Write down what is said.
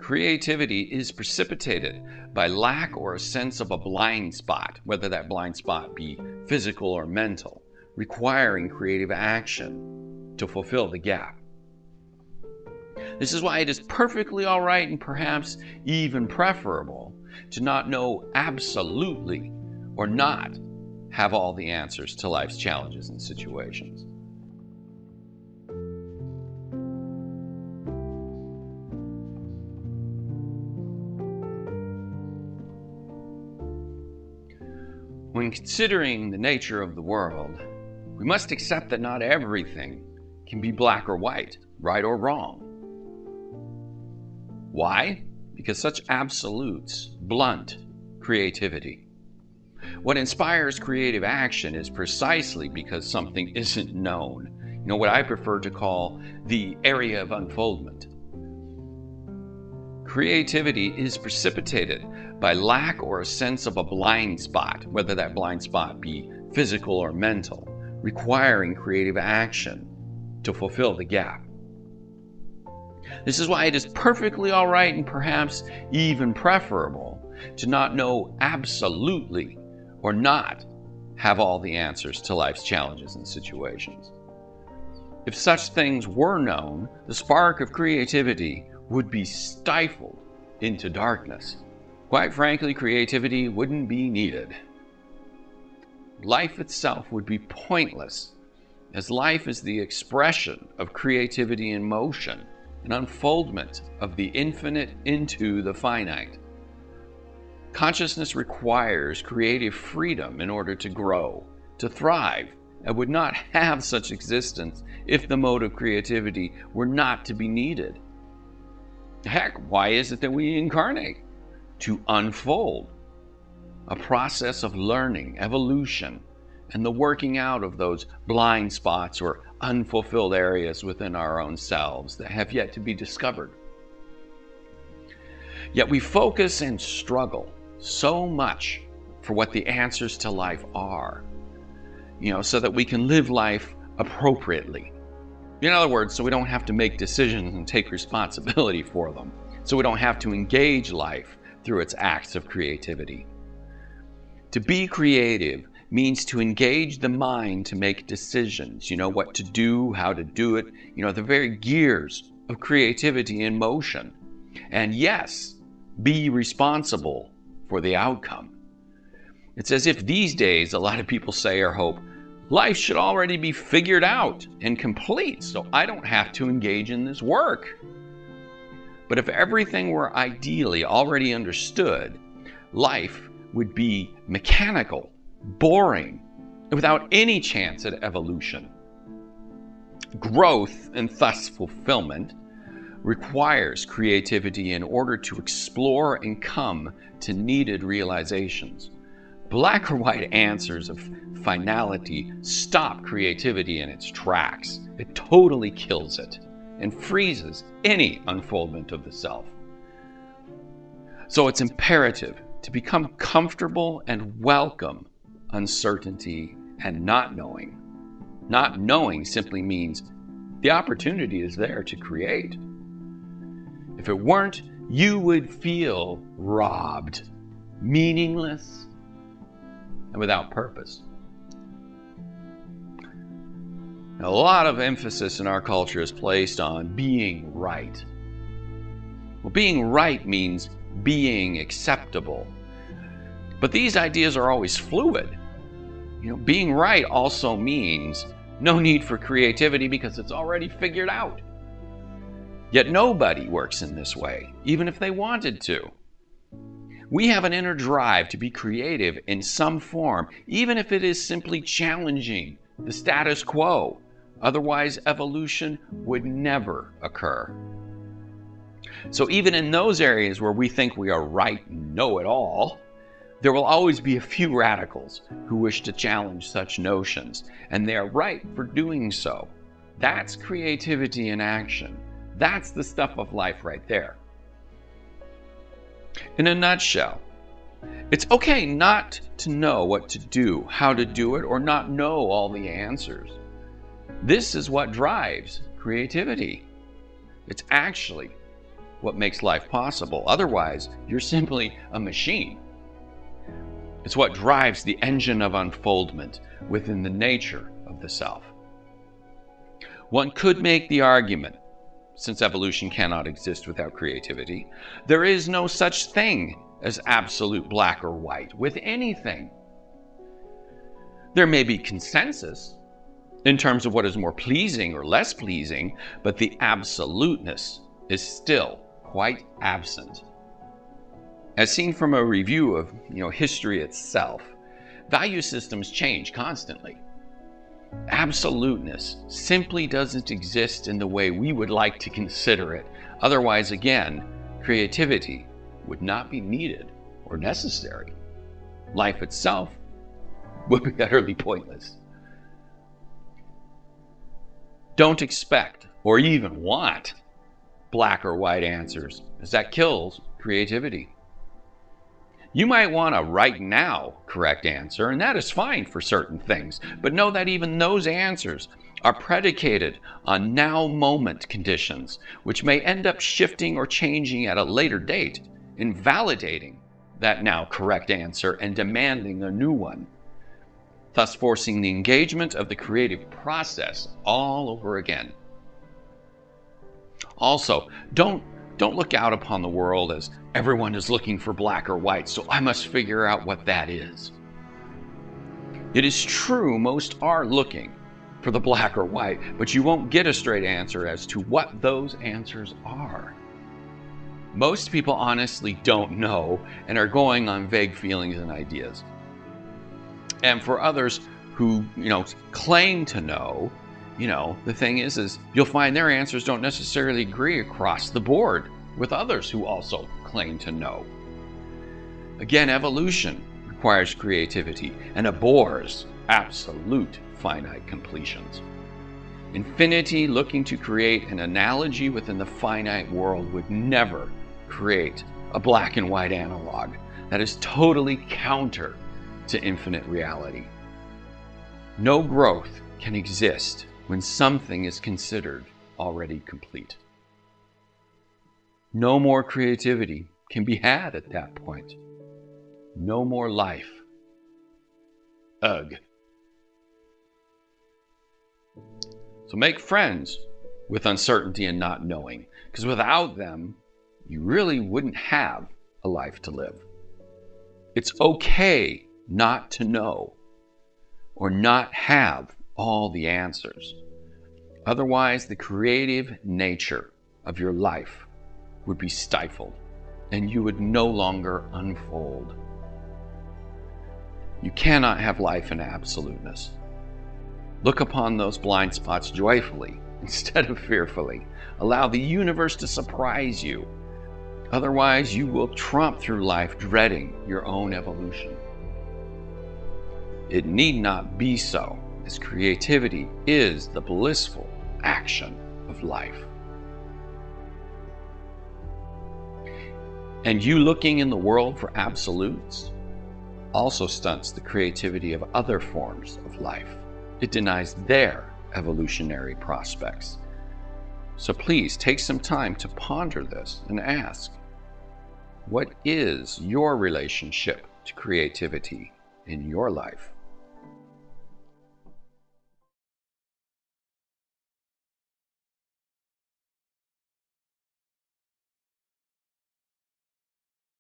Creativity is precipitated by lack or a sense of a blind spot, whether that blind spot be physical or mental, requiring creative action to fulfill the gap. This is why it is perfectly all right and perhaps even preferable to not know absolutely or not have all the answers to life's challenges and situations. When considering the nature of the world, we must accept that not everything can be black or white, right or wrong. Why? Because such absolutes blunt creativity. What inspires creative action is precisely because something isn't known. What I prefer to call the area of unfoldment. Creativity is precipitated by lack or a sense of a blind spot, whether that blind spot be physical or mental, requiring creative action to fulfill the gap. This is why it is perfectly all right and perhaps even preferable to not know absolutely or not have all the answers to life's challenges and situations. If such things were known, the spark of creativity would be stifled into darkness. Quite frankly, creativity wouldn't be needed. Life itself would be pointless, as life is the expression of creativity in motion, an unfoldment of the infinite into the finite. Consciousness requires creative freedom in order to grow, to thrive, and would not have such existence if the mode of creativity were not to be needed. Heck, why is it that we incarnate? To unfold. A process of learning, evolution, and the working out of those blind spots or unfulfilled areas within our own selves that have yet to be discovered. Yet we focus and struggle so much for what the answers to life are, so that we can live life appropriately. In other words, so we don't have to make decisions and take responsibility for them. So we don't have to engage life through its acts of creativity. To be creative means to engage the mind to make decisions, what to do, how to do it, the very gears of creativity in motion. And yes, be responsible for the outcome. It's as if these days a lot of people say or hope, life should already be figured out and complete, so I don't have to engage in this work. But if everything were ideally already understood, life would be mechanical, boring, and without any chance at evolution. Growth, and thus fulfillment, requires creativity in order to explore and come to needed realizations. Black or white answers of finality stop creativity in its tracks. It totally kills it and freezes any unfoldment of the self. So it's imperative to become comfortable and welcome uncertainty and not knowing. Not knowing simply means the opportunity is there to create. If it weren't, you would feel robbed, meaningless, and without purpose. Now, a lot of emphasis in our culture is placed on being right. Well, being right means being acceptable. But these ideas are always fluid. Being right also means no need for creativity because it's already figured out. Yet nobody works in this way, even if they wanted to. We have an inner drive to be creative in some form, even if it is simply challenging the status quo. Otherwise, evolution would never occur. So even in those areas where we think we are right and know it all, there will always be a few radicals who wish to challenge such notions, and they are right for doing so. That's creativity in action. That's the stuff of life right there. In a nutshell, it's okay not to know what to do, how to do it, or not know all the answers. This is what drives creativity. It's actually what makes life possible. Otherwise, you're simply a machine. It's what drives the engine of unfoldment within the nature of the self. One could make the argument, since evolution cannot exist without creativity, there is no such thing as absolute black or white with anything. There may be consensus in terms of what is more pleasing or less pleasing, but the absoluteness is still quite absent. As seen from a review of history itself, value systems change constantly. Absoluteness simply doesn't exist in the way we would like to consider it. Otherwise, again, creativity would not be needed or necessary. Life itself would be utterly pointless. Don't expect or even want black or white answers, as that kills creativity. You might want a right now correct answer, and that is fine for certain things, but know that even those answers are predicated on now moment conditions, which may end up shifting or changing at a later date, invalidating that now correct answer and demanding a new one, thus forcing the engagement of the creative process all over again. Also, don't look out upon the world as everyone is looking for black or white, so I must figure out what that is. It is true most are looking for the black or white, but you won't get a straight answer as to what those answers are. Most people honestly don't know and are going on vague feelings and ideas. And for others who, claim to know, the thing is you'll find their answers don't necessarily agree across the board with others who also claim to know. Again, evolution requires creativity and abhors absolute finite completions. Infinity looking to create an analogy within the finite world would never create a black and white analog that is totally counter to infinite reality. No growth can exist when something is considered already complete. No more creativity can be had at that point. No more life. Ugh. So make friends with uncertainty and not knowing, because without them, you really wouldn't have a life to live. It's okay not to know or not have all the answers. Otherwise, the creative nature of your life would be stifled and you would no longer unfold. You cannot have life in absoluteness. Look upon those blind spots joyfully instead of fearfully. Allow the universe to surprise you. Otherwise, you will tromp through life dreading your own evolution. It need not be so, as creativity is the blissful action of life. And you looking in the world for absolutes also stunts the creativity of other forms of life. It denies their evolutionary prospects. So please take some time to ponder this and ask, what is your relationship to creativity in your life?